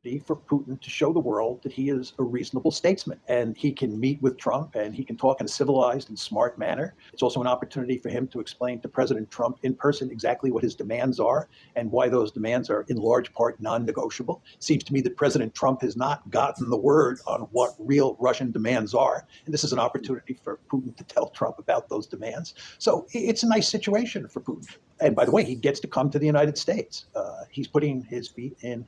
opportunity for Putin to show the world that he is a reasonable statesman and he can meet with Trump and he can talk in a civilized and smart manner. It's also an opportunity for him to explain to President Trump in person exactly what his demands are and why those demands are in large part non-negotiable. It seems to me that President Trump has not gotten the word on what real Russian demands are. And this is an opportunity for Putin to tell Trump about those demands. So it's a nice situation for Putin. And by the way, he gets to come to the United States. He's putting his feet in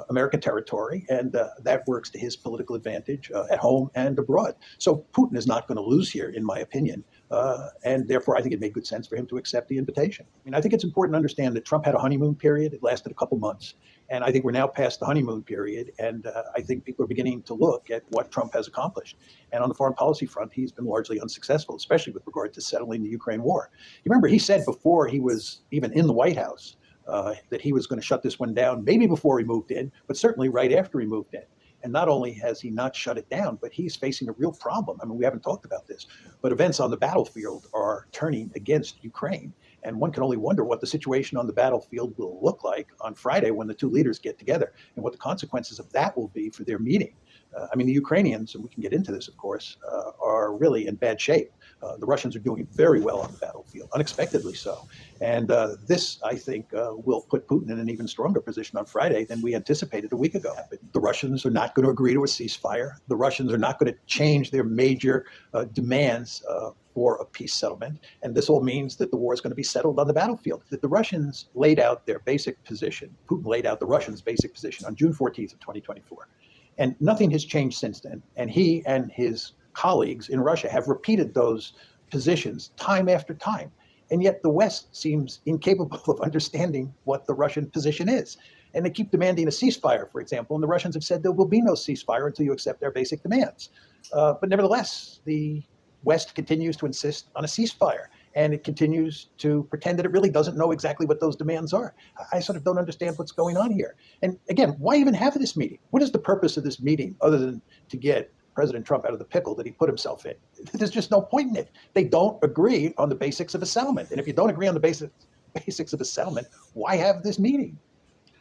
American territory, and that works to his political advantage at home and abroad. So Putin is not going to lose here, in my opinion. And therefore, I think it made good sense for him to accept the invitation. I mean, I think it's important to understand that Trump had a honeymoon period. It lasted a couple months. And I think we're now past the honeymoon period. And I think people are beginning to look at what Trump has accomplished. And on the foreign policy front, he's been largely unsuccessful, especially with regard to settling the Ukraine war. You remember, he said before he was even in the White House that he was going to shut this one down, maybe before he moved in, but certainly right after he moved in. And not only has he not shut it down, but he's facing a real problem. I mean, we haven't talked about this, but events on the battlefield are turning against Ukraine. And one can only wonder what the situation on the battlefield will look like on Friday when the two leaders get together and what the consequences of that will be for their meeting. I mean, the Ukrainians, and we can get into this, of course, are really in bad shape. The Russians are doing very well on the battlefield, unexpectedly so. And this, I think, will put Putin in an even stronger position on Friday than we anticipated a week ago. The Russians are not going to agree to a ceasefire. The Russians are not going to change their major demands for a peace settlement. And this all means that the war is going to be settled on the battlefield. That the Russians laid out their basic position, Putin laid out the Russians' basic position on June 14th of 2024. And nothing has changed since then. And he and his colleagues in Russia have repeated those positions time after time. And yet the West seems incapable of understanding what the Russian position is. And they keep demanding a ceasefire, for example. And the Russians have said there will be no ceasefire until you accept our basic demands. But nevertheless, the West continues to insist on a ceasefire. And it continues to pretend that it really doesn't know exactly what those demands are. I sort of don't understand what's going on here. And again, why even have this meeting? What is the purpose of this meeting other than to get President Trump out of the pickle that he put himself in? There's just no point in it. They don't agree on the basics of a settlement. And if you don't agree on the basics of a settlement, why have this meeting?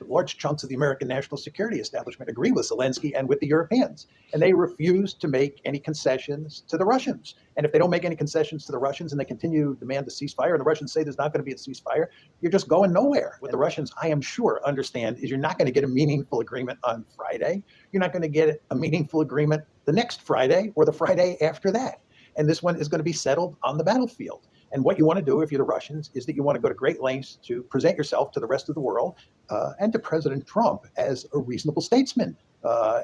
Large chunks of the American national security establishment agree with Zelensky and with the Europeans, and they refuse to make any concessions to the Russians. And if they don't make any concessions to the Russians and they continue to demand a ceasefire, and the Russians say there's not going to be a ceasefire, you're just going nowhere. What the Russians, I am sure, understand is you're not going to get a meaningful agreement on Friday. You're not going to get a meaningful agreement the next Friday or the Friday after that. And this one is going to be settled on the battlefield. And what you want to do if you're the Russians is that you want to go to great lengths to present yourself to the rest of the world and to President Trump as a reasonable statesman.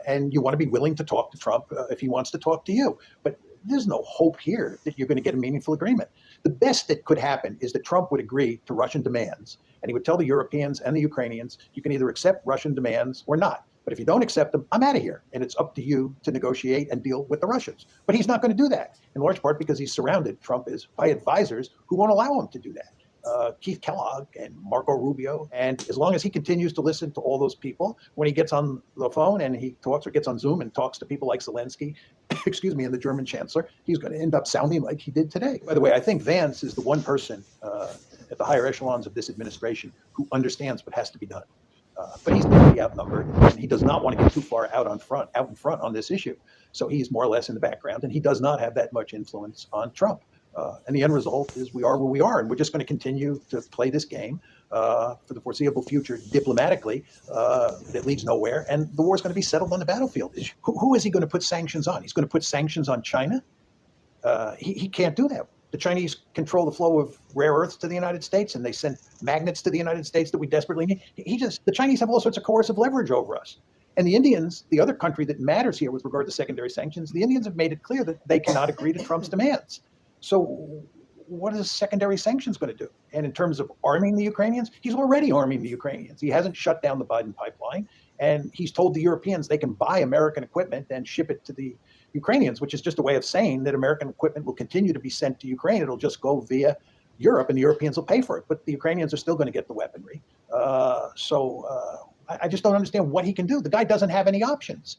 And you want to be willing to talk to Trump if he wants to talk to you. But there's no hope here that you're going to get a meaningful agreement. The best that could happen is that Trump would agree to Russian demands. And he would tell the Europeans and the Ukrainians, you can either accept Russian demands or not. But if you don't accept them, I'm out of here. And it's up to you to negotiate and deal with the Russians. But he's not going to do that, in large part because he's surrounded, Trump is, by advisors who won't allow him to do that. Keith Kellogg and Marco Rubio. And as long as he continues to listen to all those people, when he gets on the phone and he talks or gets on Zoom and talks to people like Zelensky, excuse me, and the German chancellor, he's going to end up sounding like he did today. By the way, I think Vance is the one person at the higher echelons of this administration who understands what has to be done. But he's pretty outnumbered, and he does not want to get too far out in front on this issue. So he's more or less in the background, and he does not have that much influence on Trump. And the end result is we are where we are, and we're just going to continue to play this game for the foreseeable future diplomatically that leads nowhere, and the war is going to be settled on the battlefield. Who is he going to put sanctions on? He's going to put sanctions on China? He can't do that. The Chinese control the flow of rare earths to the United States, and they send magnets to the United States that we desperately need. The Chinese have all sorts of coercive leverage over us. And the Indians, the other country that matters here with regard to secondary sanctions, the Indians have made it clear that they cannot agree to Trump's demands. So what is secondary sanctions going to do? And in terms of arming the Ukrainians, he's already arming the Ukrainians. He hasn't shut down the Biden pipeline. And he's told the Europeans they can buy American equipment and ship it to the Ukrainians, which is just a way of saying that American equipment will continue to be sent to Ukraine. It'll just go via Europe and the Europeans will pay for it. But the Ukrainians are still going to get the weaponry. I just don't understand what he can do. The guy doesn't have any options.